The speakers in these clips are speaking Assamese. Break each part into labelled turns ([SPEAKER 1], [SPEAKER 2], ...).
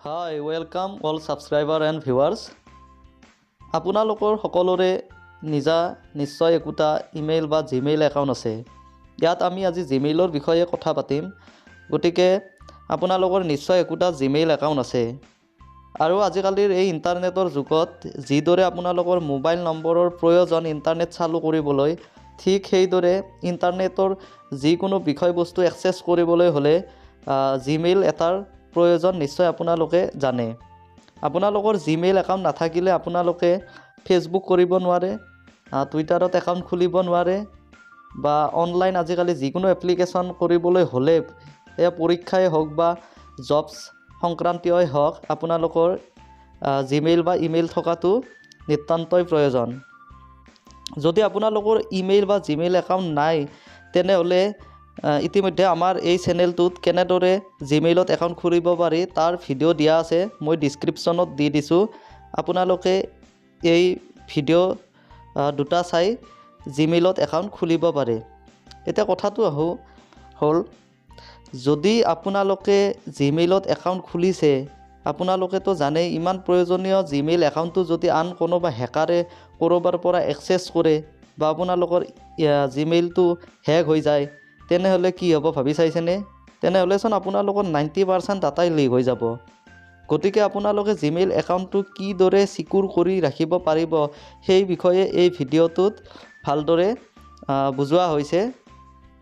[SPEAKER 1] Hi, welcome all subscriber and viewers. আপোনালোকৰ সকলোৰে নিজা নিশ্চয় একোটা ইমেইল বা জিমেইল একাউণ্ট আছে। ইয়াত আমি আজি জিমেইলৰ বিষয়ে কথা পাতিম। গতিকে আপোনালোকৰ নিশ্চয় একোটা জিমেইল একাউণ্ট আছে। আৰু আজিকালিৰ এই ইণ্টাৰনেটৰ যুগত যিদৰে আপোনালোকৰ মোবাইল নম্বৰৰ প্ৰয়োজন ইণ্টাৰনেট চালু কৰিবলৈ, ঠিক সেইদৰে ইণ্টাৰনেটৰ যিকোনো বিষয়বস্তু এক্সেছ কৰিবলৈ হ'লে জিমেইল এটাৰ প্ৰয়োজন নিশ্চয় আপোনালোকে জানে। আপোনালোকৰ জিমেইল একাউণ্ট নাথাকিলে আপোনালোকে ফেচবুক কৰিব নোৱাৰে, টুইটাৰত একাউণ্ট খুলিব নোৱাৰে বা অনলাইন আজিকালি যিকোনো এপ্লিকেশ্যন কৰিবলৈ হ'লে এয়া পৰীক্ষাই হওক বা জবছ সংক্ৰান্তীয়ই হওক আপোনালোকৰ জিমেইল বা ইমেইল থকাটো নিতান্তই প্ৰয়োজন। যদি আপোনালোকৰ ইমেইল বা জিমেইল একাউণ্ট নাই তেনেহ'লে ইতিমধ্যে আমাৰ এই চেনেলটোত কেনেদৰে জিমেইলত একাউণ্ট খুলিব পাৰি তাৰ ভিডিঅ' দিয়া আছে, মই ডিছক্ৰিপশ্যনত দি দিছোঁ। আপোনালোকে এই ভিডিঅ' দুটা চাই জিমেইলত একাউণ্ট খুলিব পাৰে। এতিয়া কথাটো হ'ল যদি আপোনালোকে জিমেইলত একাউণ্ট খুলিছে, আপোনালোকেতো জানেই ইমান প্ৰয়োজনীয় জিমেইল একাউণ্টটো যদি আন কোনোবা হেকাৰে ক'ৰবাৰ পৰা এক্সেছ কৰে বা আপোনালোকৰ জিমেইলটো হেক হৈ যায় তেনেহ'লে কি হ'ব ভাবি চাইছেনে? তেনেহ'লেচোন আপোনালোকৰ 90% ডাটাই লিক হৈ যাব। গতিকে আপোনালোকে জিমেইল একাউণ্টটো কিদৰে চিকিউৰ কৰি ৰাখিব পাৰিব সেই বিষয়ে এই ভিডিঅ'টোত ভালদৰে বুজোৱা হৈছে।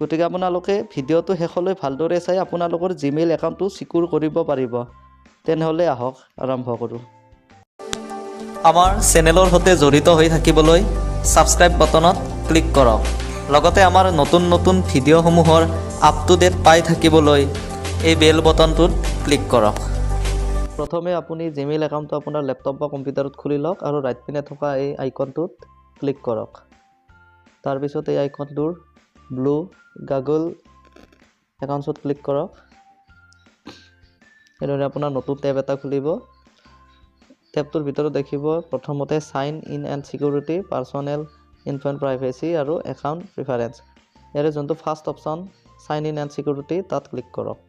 [SPEAKER 1] গতিকে আপোনালোকে ভিডিঅ'টো শেষলৈ ভালদৰে চাই আপোনালোকৰ জিমেইল একাউণ্টটো চিকিউৰ কৰিব পাৰিব। তেনেহ'লে আহক আৰম্ভ কৰোঁ। আমাৰ চেনেলৰ সৈতে জড়িত হৈ থাকিবলৈ ছাবস্ক্ৰাইব বাটনত ক্লিক কৰক। লগতে আমাৰ নতুন নতুন ভিডিঅ'সমূহৰ আপ টু ডেট পাই থাকিবলৈ এই বেল বটনটোত ক্লিক কৰক। প্ৰথমে আপুনি জিমেইল একাউণ্টটো আপোনাৰ লেপটপ বা কম্পিউটাৰত খুলি লওক আৰু ৰাইট পিনে থকা এই আইকনটোত ক্লিক কৰক। তাৰপিছত এই আইকনটোৰ ব্লু গাগল একাউণ্টছত ক্লিক কৰক। এইদৰে আপোনাৰ নতুন টেব এটা খুলিব। টেবটোৰ ভিতৰত দেখিব প্ৰথমতে sign in and security, personal info and privacy আৰু একাউণ্ট প্ৰিফাৰেঞ্চ। ইয়াৰে যোনটো first option sign in and security তাত ক্লিক কৰক।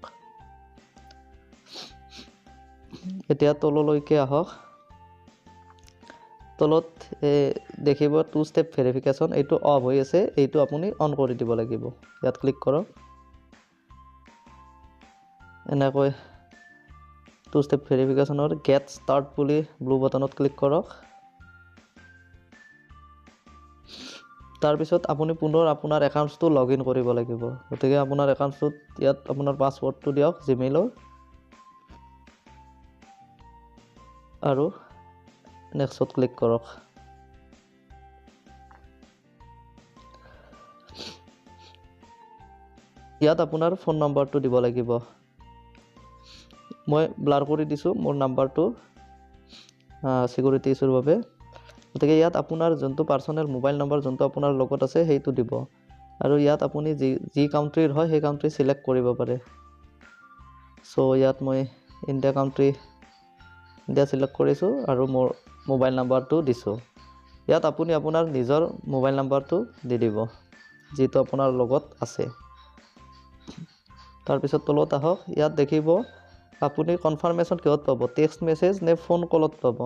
[SPEAKER 1] এতিয়া তললৈকে আহক। তলত দেখিব 2 ষ্টেপ ভেৰিফিকেশ্যন, এইটো অফ হৈ আছে, এইটো আপুনি অন কৰি দিব লাগিব। ইয়াত ক্লিক কৰক। এনেকৈ 2 ষ্টেপ ভেৰিফিকেশ্যনৰ গেট ষ্টাৰ্ট বুলি ব্লু বটনত ক্লিক কৰক। তাৰপিছত আপুনি পুনৰ আপোনাৰ একাউণ্টটো লগ ইন কৰিব লাগিব। গতিকে আপোনাৰ একাউণ্টটোত ইয়াত আপোনাৰ পাছৱৰ্ডটো দিয়ক জিমেইলৰ আৰু নেক্সটত ক্লিক কৰক। ইয়াত আপোনাৰ ফোন নম্বৰটো দিব লাগিব। মই ব্লাৰ কৰি দিছোঁ মোৰ নাম্বাৰটো ছিকিউৰিটি ইছ্যুৰ বাবে। গতিকে ইয়াত আপোনাৰ যোনটো পাৰ্চনেল মোবাইল নম্বৰ যোনটো আপোনাৰ লগত আছে সেইটো দিব আৰু ইয়াত আপুনি যি কাউণ্ট্ৰিৰ হয় সেই কাউণ্ট্ৰি চিলেক্ট কৰিব পাৰে। চ' ইয়াত মই ইণ্ডিয়া চিলেক্ট কৰিছোঁ আৰু মোৰ মোবাইল নাম্বাৰটো দিছোঁ। ইয়াত আপুনি আপোনাৰ নিজৰ মোবাইল নাম্বাৰটো দি দিব যিটো আপোনাৰ লগত আছে। তাৰপিছত তলত আহক। ইয়াত দেখিব আপুনি কনফাৰ্মেশ্যন কিহত পাব, টেক্সট মেছেজ নে ফোন কলত পাব।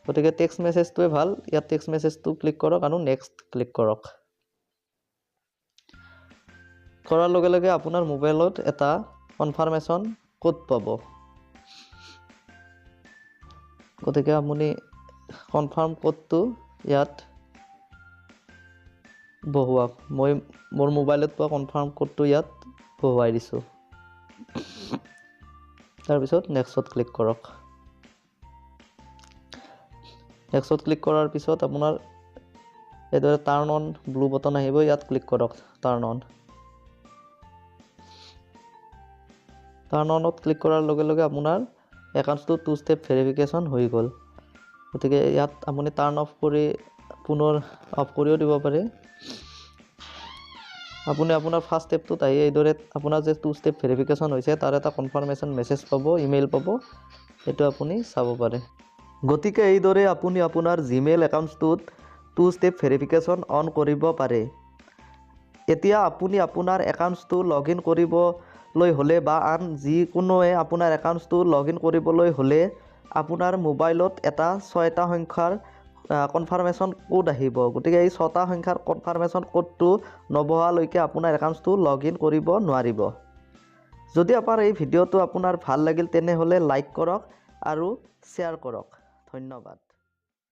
[SPEAKER 1] গতিকে টেক্সট মেছেজটোৱে ভাল। ইয়াত টেক্সট মেছেজটো ক্লিক কৰক আৰু নেক্সট ক্লিক কৰক। কৰাৰ লগে লগে আপোনাৰ মোবাইলত এটা কনফাৰ্মেশ্যন কোড পাব। গতিকে আপুনি কনফাৰ্ম কোডটো ইয়াত বহুৱাওক। মই মোৰ মোবাইলত পোৱা কনফাৰ্ম কোডটো ইয়াত বহুৱাই দিছোঁ। তাৰপিছত নেক্সটত ক্লিক কৰক। নেক্সটত ক্লিক কৰাৰ পিছত আপোনাৰ এইদৰে টাৰ্ণ অন ব্লু বটন আহিব, ইয়াত ক্লিক কৰক। টাৰ্ণ অনত ক্লিক কৰাৰ লগে লগে আপোনাৰ একাউণ্টটো 2 ষ্টেপ ভেৰিফিকেশ্যন হৈ গ'ল। গতিকে ইয়াত আপুনি টাৰ্ণ অফ কৰি পুনৰ অফ কৰিও দিব পাৰে। আপুনি আপোনাৰ ফাৰ্ষ্ট ষ্টেপটোত আহি এইদৰে আপোনাৰ যে 2 ষ্টেপ ভেৰিফিকেশ্যন হৈছে তাৰ এটা কনফাৰ্মেশ্যন মেছেজ পাব, ইমেইল পাব, সেইটো আপুনি চাব পাৰে। গতিকে এইদৰে আপুনি আপোনাৰ জিমেইল একাউণ্টটোত 2 ষ্টেপ ভেৰিফিকেশ্যন অন কৰিব পাৰে। এতিয়া আপুনি আপোনাৰ একাউণ্টটো লগ ইন কৰিব কৰিবলৈ হ'লে বা আন যিকোনোৱে আপোনাৰ একাউণ্টছটো লগ ইন কৰিবলৈ হ'লে আপোনাৰ মোবাইলত এটা 6টা সংখ্যাৰ কনফাৰ্মেশ্যন কোড আহিব। গতিকে এই 6টা সংখ্যাৰ কনফাৰ্মেশ্যন কোডটো নবহালৈকে আপোনাৰ একাউণ্টছটো লগ ইন কৰিব নোৱাৰিব। যদি আপোনাৰ এই ভিডিঅ'টো আপোনাৰ ভাল লাগিল তেনেহ'লে লাইক কৰক আৰু শ্বেয়াৰ কৰক। ধন্যবাদ।